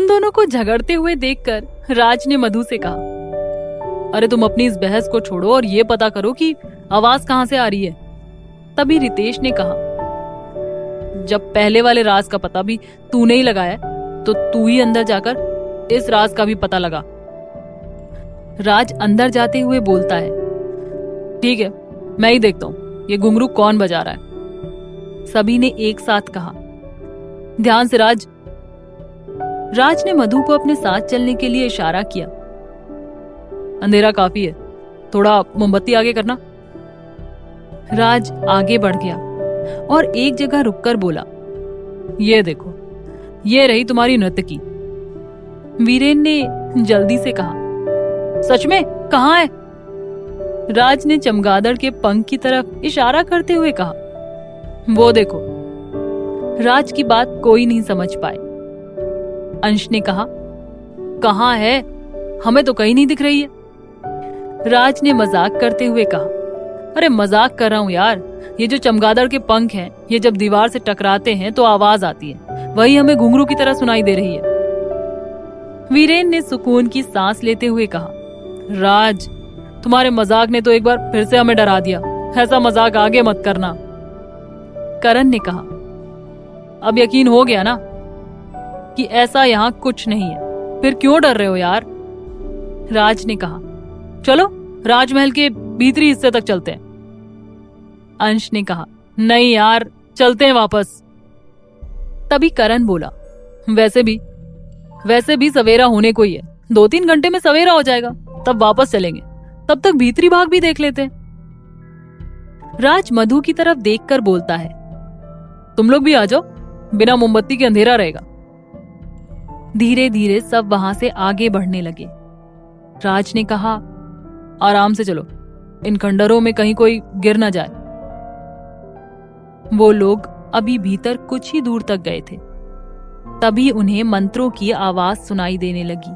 दोनों को झगड़ते हुए देखकर राज ने मधु से कहा, अरे तुम अपनी इस बहस को छोड़ो और ये पता करो कि आवाज कहां से आ रही है। तभी रितेश ने कहा, जब पहले वाले राज का पता भी तूने ही लगाया तो तू ही अंदर जाकर इस राज का भी पता लगा। राज अंदर जाते हुए बोलता है, ठीक है, मैं ही देखता हूं ये घुंघरू कौन बजा रहा है। सभी ने एक साथ कहा, ध्यान से राज। राज ने मधु को अपने साथ चलने के लिए इशारा किया। अंधेरा काफी है, थोड़ा मोमबत्ती आगे करना। राज आगे बढ़ गया और एक जगह रुककर बोला, ये देखो, ये रही तुम्हारी नर्तकी। वीरेन ने जल्दी से कहा, सच में? कहाँ है? राज ने चमगादड़ के पंख की तरफ इशारा करते हुए कहा, वो देखो। राज की बात कोई नहीं समझ पाए। अंश ने कहा, कहाँ है? हमें तो कहीं नहीं दिख रही है। राज ने मजाक करते हुए कहा, अरे मजाक कर रहा हूं यार, ये जो चमगादड़ के पंख हैं, ये जब दीवार से टकराते हैं तो आवाज आती है, वही हमें घुंघरू की तरह सुनाई दे रही है। वीरेन ने सुकून की सांस लेते हुए कहा, राज, तुम्हारे मजाक ने तो एक बार फिर से हमें डरा दिया, ऐसा मजाक आगे मत करना। करण ने कहा, अब यकीन हो गया ना कि ऐसा यहाँ कुछ नहीं है, फिर क्यों डर रहे हो यार? राज ने कहा, चलो राजमहल के भीतरी हिस्से तक चलते हैं। अंश ने कहा, नहीं यार, चलते हैं वापस। तभी करण बोला, वैसे भी सवेरा होने को ही है, 2-3 घंटे में सवेरा हो जाएगा, तब वापस चलेंगे, तब तक भीतरी भाग भी देख लेते हैं। राज मधु की तरफ देखकर बोलता है, तुम लोग भी आ जाओ, बिना मोमबत्ती के अंधेरा रहेगा। धीरे धीरे सब वहां से आगे बढ़ने लगे। राज ने कहा, आराम से चलो, इन खंडरों में कहीं कोई गिर न जाए। वो लोग अभी भीतर कुछ ही दूर तक गए थे, तभी उन्हें मंत्रों की आवाज सुनाई देने लगी।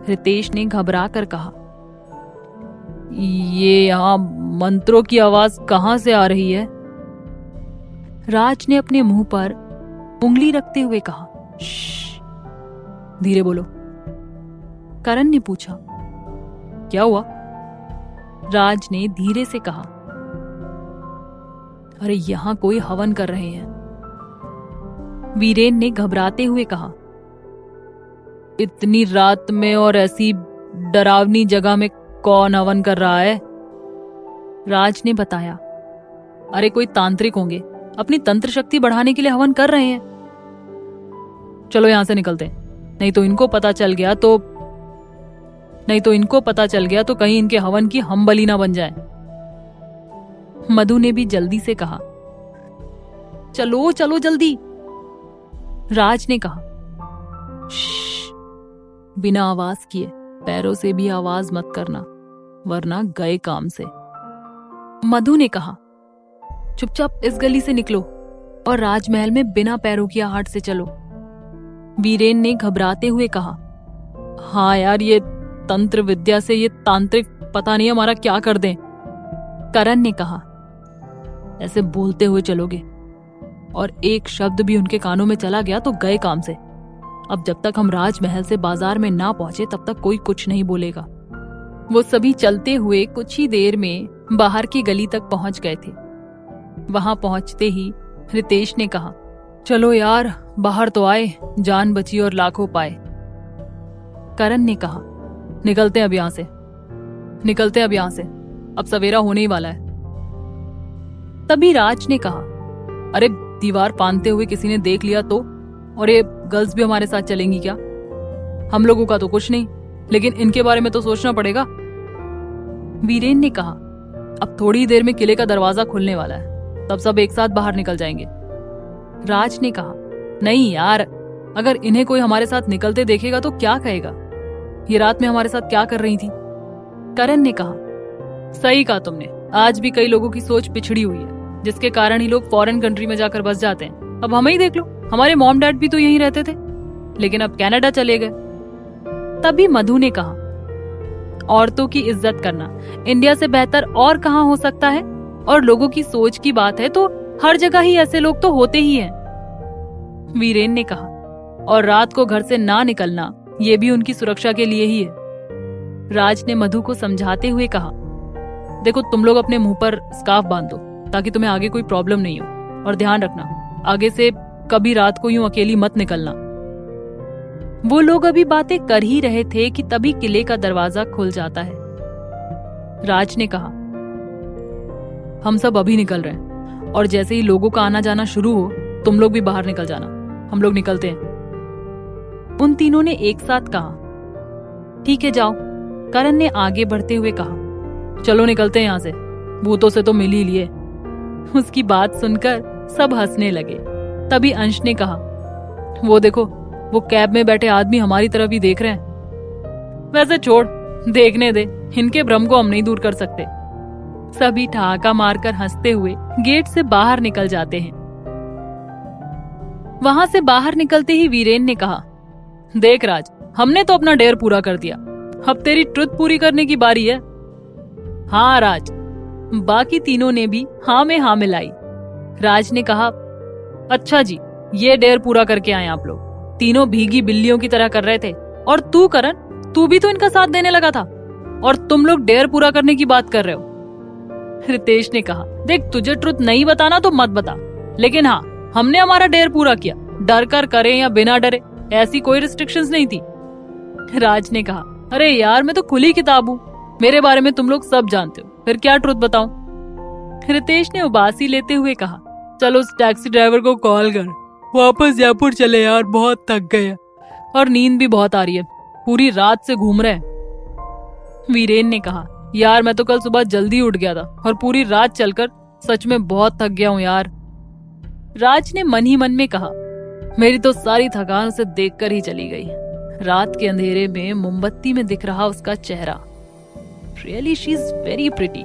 रितेश ने घबरा कर कहा, ये यहाँ मंत्रों की आवाज कहां से आ रही है? राज ने अपने मुंह पर उंगली रखते हुए कहा, श्श, धीरे बोलो। करण ने पूछा, क्या हुआ? राज ने धीरे से कहा, अरे यहां कोई हवन कर रहे हैं। वीरेन ने घबराते हुए कहा, इतनी रात में और ऐसी डरावनी जगह में कौन हवन कर रहा है? राज ने बताया, अरे कोई तांत्रिक होंगे, अपनी तंत्र शक्ति बढ़ाने के लिए हवन कर रहे हैं। चलो यहां से निकलते हैं, नहीं तो इनको पता चल गया तो कहीं इनके हवन की हम बलि ना बन जाए। मधु ने भी जल्दी से कहा, चलो चलो जल्दी। राज ने कहा, बिना आवाज किए पैरों से भी आवाज मत करना, वरना गए काम से। मधु ने कहा, चुपचाप इस गली से निकलो और राजमहल में बिना पैरों की आहट से चलो। वीरेन ने घबराते हुए कहा, हाँ यार, ये तंत्र विद्या से ये तांत्रिक पता नहीं हमारा क्या कर दें। करण ने कहा, ऐसे बोलते हुए चलोगे और एक शब्द भी उनके कानों में चला गया तो गए काम से। अब जब तक हम राजमहल से बाजार में ना पहुंचे तब तक कोई कुछ नहीं बोलेगा। वो सभी चलते हुए कुछ ही देर में बाहर की गली तक पहुंच गए थे। वहां पहुंचते ही रितेश ने कहा, चलो यार, बाहर तो आए, जान बची और लाखों पाए। करण ने कहा, निकलते हैं अब यहां से, अब सवेरा होने ही वाला है। तभी राज ने कहा, अरे दीवार फांदते हुए किसी ने देख लिया तो, और ये गर्ल्स भी हमारे साथ चलेंगी क्या? हम लोगों का तो कुछ नहीं, लेकिन इनके बारे में तो सोचना पड़ेगा। वीरेन ने कहा, अब थोड़ी ही देर में किले का दरवाजा खुलने वाला है, तब सब एक साथ बाहर निकल जाएंगे। राज ने कहा, नहीं यार, अगर इन्हें कोई हमारे साथ निकलते देखेगा तो क्या कहेगा? ये रात में हमारे साथ क्या कर रही थी? करण ने कहा, सही कहा तुमने, आज भी कई लोगों की सोच पिछड़ी हुई है, जिसके कारण ही लोग फॉरेन कंट्री में जाकर बस जाते हैं। अब हमें ही देख लो, हमारे मॉम डैड भी तो यहीं रहते थे, लेकिन अब कनाडा चले गए। तभी मधु ने कहा, औरतों की इज्जत करना इंडिया से बेहतर और कहां हो सकता है? और लोगों की सोच की बात है तो हर जगह ही ऐसे लोग तो होते ही हैं। वीरेन ने कहा, और रात को घर से ना निकलना ये भी उनकी सुरक्षा के लिए ही है। राज ने मधु को समझाते हुए कहा, देखो तुम लोग अपने मुंह पर स्कार्फ बांध दो ताकि तुम्हें आगे कोई प्रॉब्लम नहीं हो, और ध्यान रखना आगे से कभी रात को यूं अकेली मत निकलना। वो लोग अभी बातें कर ही रहे थे कि तभी किले का दरवाजा खुल जाता है। राज ने कहा, हम सब अभी निकल रहे हैं और जैसे ही लोगों का आना जाना शुरू हो तुम लोग भी बाहर निकल जाना, हम लोग निकलते हैं। उन तीनों ने एक साथ कहा, ठीक है जाओ। करण ने आगे बढ़ते हुए कहा, चलो निकलते हैं यहाँ से, भूतों से तो मिल ही लिए। उसकी बात सुनकर सब हंसने लगे। तभी अंश ने कहा, वो देखो वो कैब में बैठे आदमी हमारी तरफ ही देख रहे हैं। वैसे छोड़, देखने दे, इनके भ्रम को हम नहीं दूर कर सकते। सभी ठहाका मारकर हंसते हुए गेट से बाहर निकल जाते हैं। वहां से बाहर निकलते ही वीरेन ने कहा, देख राज, हमने तो अपना डेयर पूरा कर दिया, अब तेरी ट्रुथ पूरी करने की बारी है। हाँ राज। बाकी तीनों ने भी हाँ में हाँ मिलाई। राज ने कहा, अच्छा जी, ये डेयर पूरा करके आए आप लोग। तीनों भीगी बिल्लियों की तरह कर रहे थे, और तू करण, तू भी तो इनका साथ देने लगा था, और तुम लोग डेयर पूरा करने की बात कर रहे हो। रितेश ने कहा, देख तुझे ट्रुथ नहीं बताना तो मत बता, लेकिन हाँ हमने हमारा डेयर पूरा किया, डर कर करें या बिना डरे ऐसी कोई रिस्ट्रिक्शंस नहीं थी। राज ने कहा, अरे यार मैं तो खुली किताब हूँ, मेरे बारे में तुम लोग सब जानते हो, फिर क्या ट्रुथ बताऊं। रितेश ने उबासी लेते हुए कहा, चलो उस टैक्सी ड्राइवर को कॉल कर, वापस जयपुर चले यार, बहुत थक गए और नींद भी बहुत आ रही है, पूरी रात से घूम रहे हैं। वीरेन ने कहा, यार मैं तो कल सुबह जल्दी उठ गया था और पूरी रात चलकर सच में बहुत थक गया हूँ यार। राज ने मन ही मन में कहा, मेरी तो सारी थकान उसे देखकर ही चली गई। रात के अंधेरे में मोमबत्ती में दिख रहा उसका चेहरा, really she is very pretty.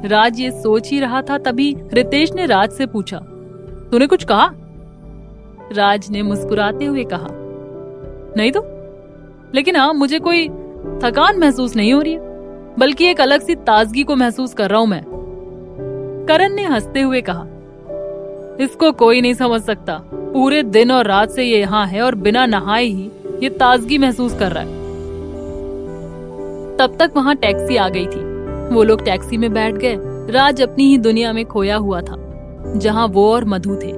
Raj ये सोच ही रहा था तभी रितेश ने राज से पूछा, तूने कुछ कहा? राज ने मुस्कुराते हुए कहा, नहीं तो, लेकिन हाँ मुझे कोई थकान महसूस नहीं हो रही है, बल्कि एक अलग सी ताजगी को महसूस कर रहा हूं मैं। करण ने हंसते हुए कहा, इसको कोई नहीं समझ सकता, पूरे दिन और रात से ये यहाँ है और बिना नहाए ही ये ताजगी महसूस कर रहा है। तब तक वहाँ टैक्सी आ गई थी। वो लोग टैक्सी में बैठ गए। राज अपनी ही दुनिया में खोया हुआ था, जहाँ वो और मधु थे।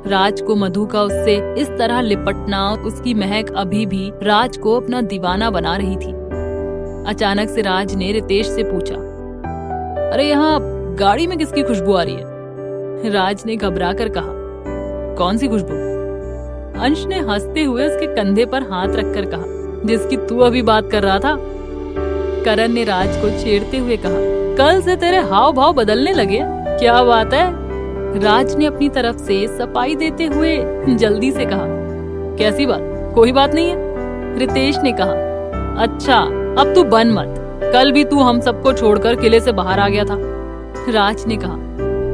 राज को मधु का उससे इस तरह लिपटना, उसकी महक अभी भी राज को अपना दीवाना बना रही थी। अचानक से राज ने रितेश से पूछा, अरे यहाँ गाड़ी में किसकी खुशबू आ रही है? राज ने घबरा कर कहा, कौन सी खुशबू? अंश ने हंसते हुए उसके कंधे पर हाथ रखकर कहा, जिसकी तू अभी बात कर रहा था। करण ने राज को छेड़ते हुए कहा, कल से तेरे हाव भाव बदलने लगे, क्या बात है? राज ने अपनी तरफ से सफाई देते हुए जल्दी से कहा, कैसी बात? कोई बात नहीं है। रितेश ने कहा, अच्छा अब तू बन मत, कल भी तू हम सबको छोड़कर किले से बाहर आ गया था। राज ने कहा,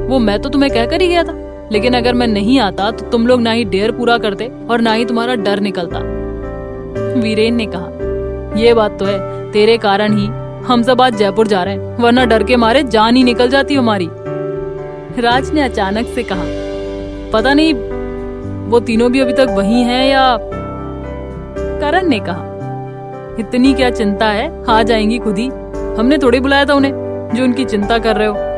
वो मैं तो तुम्हें कहकर ही गया था, लेकिन अगर मैं नहीं आता तो तुम लोग ना ही डेयर पूरा करते और ना ही तुम्हारा डर निकलता। वीरेन ने कहा, ये बात तो है, तेरे कारण ही हम सब आज जयपुर जा रहे हैं, वरना डर के मारे जान ही निकल जाती हमारी। राज ने अचानक से कहा, पता नहीं वो तीनों भी अभी तक वहीं हैं या? करण ने कहा, इतनी क्या चिंता है, आ जाएंगी खुद ही, हमने थोड़ी बुलाया था उन्हें जो उनकी चिंता कर रहे हो।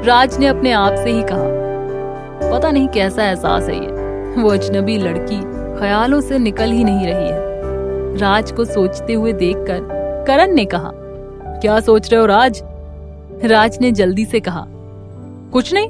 राज ने अपने आप से ही कहा, पता नहीं कैसा एहसास है ये, वो अजनबी लड़की ख्यालों से निकल ही नहीं रही है। राज को सोचते हुए देखकर करण ने कहा, क्या सोच रहे हो राज? राज ने जल्दी से कहा, कुछ नहीं,